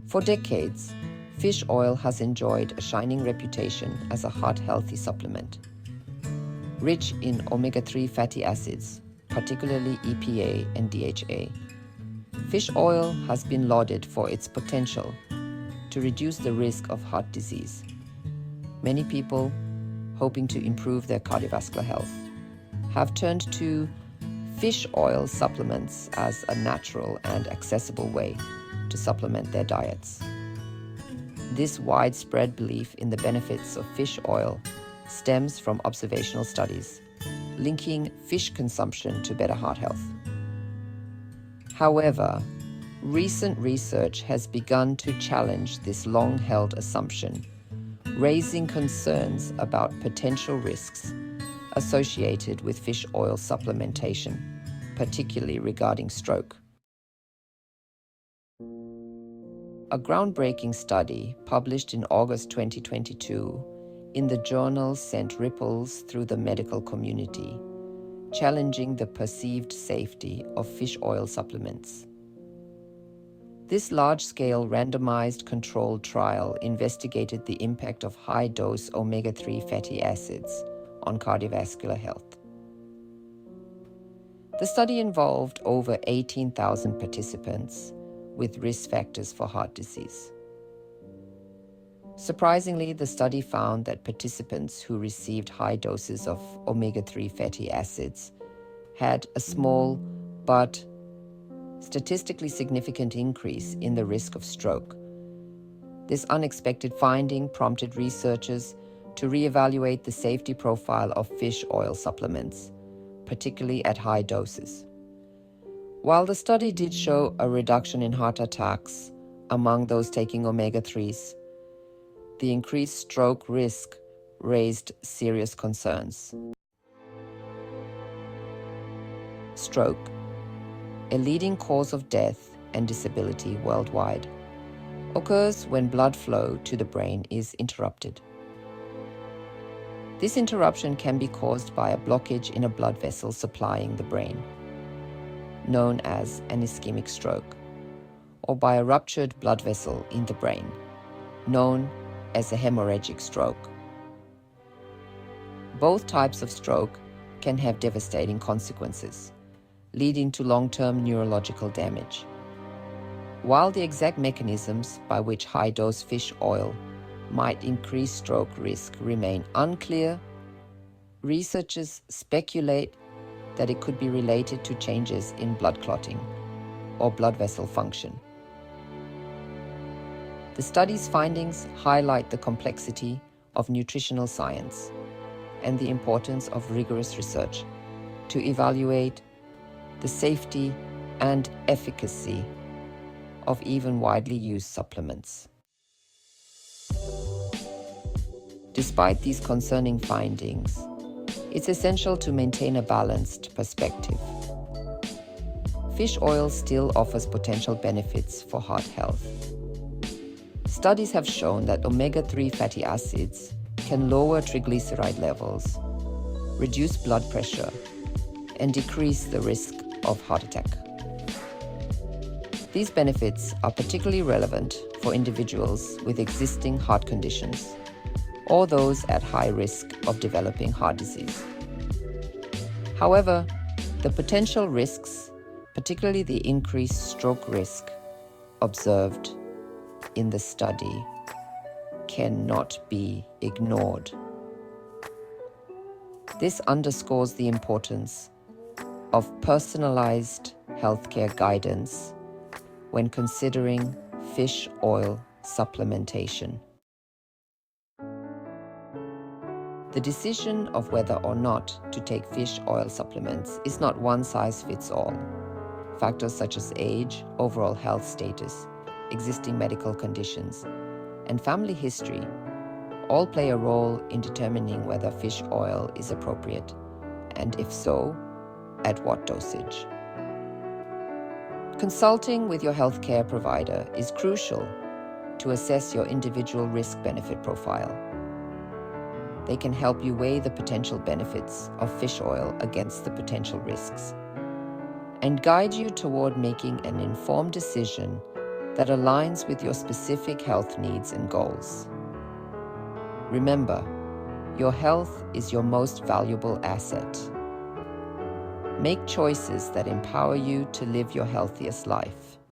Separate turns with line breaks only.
For decades, fish oil has enjoyed a shining reputation as a heart-healthy supplement. Rich in omega-3 fatty acids, particularly EPA and DHA, fish oil has been lauded for its potential to reduce the risk of heart disease. Many people, hoping to improve their cardiovascular health, have turned to fish oil supplements as a natural and accessible way to supplement their diets. This widespread belief in the benefits of fish oil stems from observational studies linking fish consumption to better heart health. However, recent research has begun to challenge this long-held assumption, raising concerns about potential risks associated with fish oil supplementation, particularly regarding stroke. A groundbreaking study published in August 2022 in the journal sent ripples through the medical community, challenging the perceived safety of fish oil supplements. This large-scale randomized controlled trial investigated the impact of high-dose omega-3 fatty acids on cardiovascular health. The study involved over 18,000 participants with risk factors for heart disease. Surprisingly, the study found that participants who received high doses of omega-3 fatty acids had a small but statistically significant increase in the risk of stroke. This unexpected finding prompted researchers to reevaluate the safety profile of fish oil supplements, particularly at high doses. While the study did show a reduction in heart attacks among those taking omega-3s, the increased stroke risk raised serious concerns. Stroke, a leading cause of death and disability worldwide, occurs when blood flow to the brain is interrupted. This interruption can be caused by a blockage in a blood vessel supplying the brain, known as an ischemic stroke, or by a ruptured blood vessel in the brain, known as a hemorrhagic stroke. Both types of stroke can have devastating consequences, leading to long-term neurological damage. While the exact mechanisms by which high-dose fish oil might increase stroke risk remain unclear, researchers speculate that it could be related to changes in blood clotting or blood vessel function. The study's findings highlight the complexity of nutritional science and the importance of rigorous research to evaluate the safety and efficacy of even widely used supplements. Despite these concerning findings, it's essential to maintain a balanced perspective. Fish oil still offers potential benefits for heart health. Studies have shown that omega-3 fatty acids can lower triglyceride levels, reduce blood pressure, and decrease the risk of heart attack. These benefits are particularly relevant for individuals with existing heart conditions or those at high risk of developing heart disease. However, the potential risks, particularly the increased stroke risk observed in the study, cannot be ignored. This underscores the importance of personalized healthcare guidance when considering fish oil supplementation. The decision of whether or not to take fish oil supplements is not one size fits all. Factors such as age, overall health status, existing medical conditions, and family history all play a role in determining whether fish oil is appropriate, and if so, at what dosage. Consulting with your healthcare provider is crucial to assess your individual risk-benefit profile. They can help you weigh the potential benefits of fish oil against the potential risks and guide you toward making an informed decision that aligns with your specific health needs and goals. Remember, your health is your most valuable asset. Make choices that empower you to live your healthiest life.